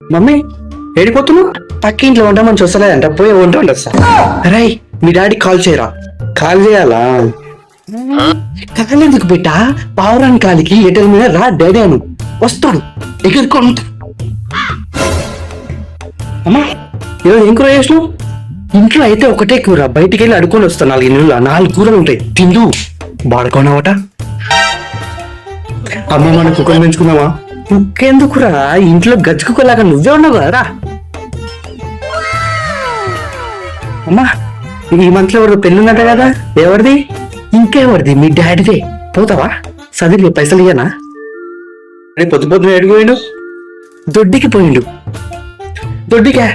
Mummy ఏడిపోతున్నావు? పక్క ఇంట్లో ఉంటామని చూస్తలేదంట, పోయి ఉంటాండి వస్తా. రై మీ డాడీ కాల్ చేయరా? కాల్ చేయాలా? కాలు ఎందుకు బిడ్డ? పావురాని కాలికి ఎటల మీద రా డాడీ అను, వస్తాడు ఎగురుకుంటా. అమ్మా ఈరోజు ఏం కూర చేసినావు? ఇంట్లో అయితే ఒకటే కూర, బయటికి వెళ్ళి అడుకొని వస్తాను. 4 నెలలు 4 కూరలు ఉంటాయి, తిందు బాడుకోనావట. అమ్మ మన కుక్కలు పెంచుకున్నావా? కుక్కెందుకురా, ఇంట్లో గజ్జి కుక్కలాగా నువ్వే ఉన్నావు కదరా. అమ్మా ఈ మంత్ లో ఎవరు పెళ్ళి ఉన్నట్ట కదా, ఎవరిది? ఇంకెవరిది? మీ డాడీదే. పోతావా? చదివి పైసలు ఇయ్యనా? పొద్దు పొద్దున ఎడిగిపోయిండు, దొడ్డికి పోయిండు. దొడ్డికా?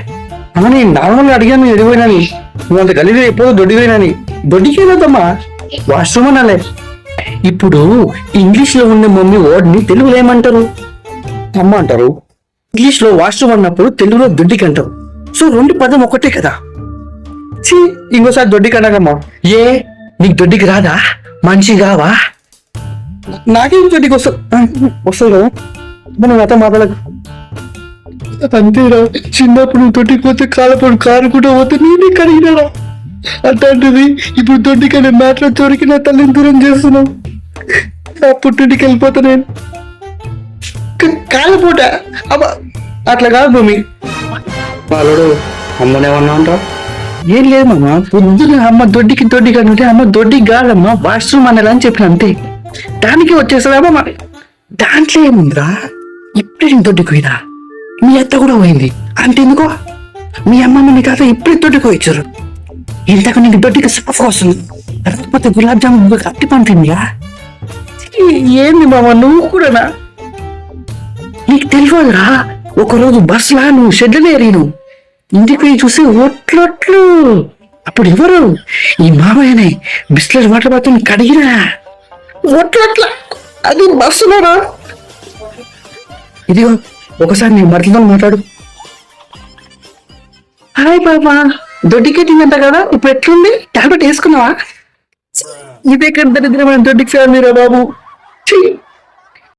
అమ్మ నేను నార్మల్గా అడిగాను ఎడిపోయినాని, నువ్వు అంత కలిగి ఎప్పుడు దొడ్డికి పోయినాని. దొడ్డికి వెళ్ళొద్దమ్మా, వాష్రూమ్ అనాలే. ఇప్పుడు ఇంగ్లీష్ లో ఉన్న మమ్మీ వర్డ్ ని తెలుగులో ఏమంటారు? అమ్మ అంటారు. ఇంగ్లీష్ లో వాష్రూమ్ అన్నప్పుడు తెలుగులో దొడ్డికి అంటారు. సో 2 పదం ఒకటే కదా. ఇంకోసారి దొడ్డికి అనగమ్మా. ఏ నీకు దొడ్డికి రాదా? మనిషి కావా? నాకేం దొడ్డికి వస్తుంది కదా, మనం నాతో మాట్లాడకు. అంతేరా, చిన్నప్పుడు నువ్వు దొడ్డికి పోతే కాలపడు కారుకుంటూ పోతే నేనే కడిగినారా. అట్లాంటిది ఇప్పుడు దొడ్డికనే మ్యాట్లో చొరికి నా తల్లిని దూరం చేస్తున్నావు. నా పుట్టింటికి వెళ్ళిపోతా నేను. కాలపూట అబ్బా, అట్లా కాదు భూమి. వాళ్ళడు అమ్మనేమన్నా అంటావు? ఏం లేదు మామ, పొద్దున అమ్మ దొడ్డికి అంటే అమ్మ దొడ్డికి కాదమ్మా వాష్రూమ్ అనాలని చెప్పిన, అంతే. దానికి వచ్చేసావా మరి? దాంట్లో ఏముందిరా, ఇప్పుడే నేను దొడ్డికి పోయినా, మీ అత్త కూడా పోయింది, అంతెందుకో మీ అమ్మమ్మ మీ తాత ఇప్పుడే దొడ్డికి వచ్చారు. ఇంతకు నీకు దొడ్డికి సాఫ్ వస్తుంది, రాకపోతే గులాబ్ జామున్ అట్టి పంపిందిగా. ఏంది మామ నువ్వు కూడానా? నీకు తెలియదురా, ఒకరోజు బస్సులా నువ్వు షెడ్లో ఏరీను, ఇంటికి పోయి చూసి ఒట్లొట్లు. అప్పుడు ఎవరు? ఈ మామయ్యనే బిస్లెట్ వాటర్ బాత్రూమ్ కడిగినా ఒట్లొట్ల. అది బస్సులోనా? ఇదిగో ఒకసారి నీ భర్తతో మాట్లాడు. హాయ్ బాబా, దొడ్డికి తిందంట కదా, ఇప్పుడు ఎట్లుంది? టాబ్లెట్ వేసుకున్నావా? ఇదే కదా దరిద్రమైన దొడ్డికి సార్ మీరా బాబు.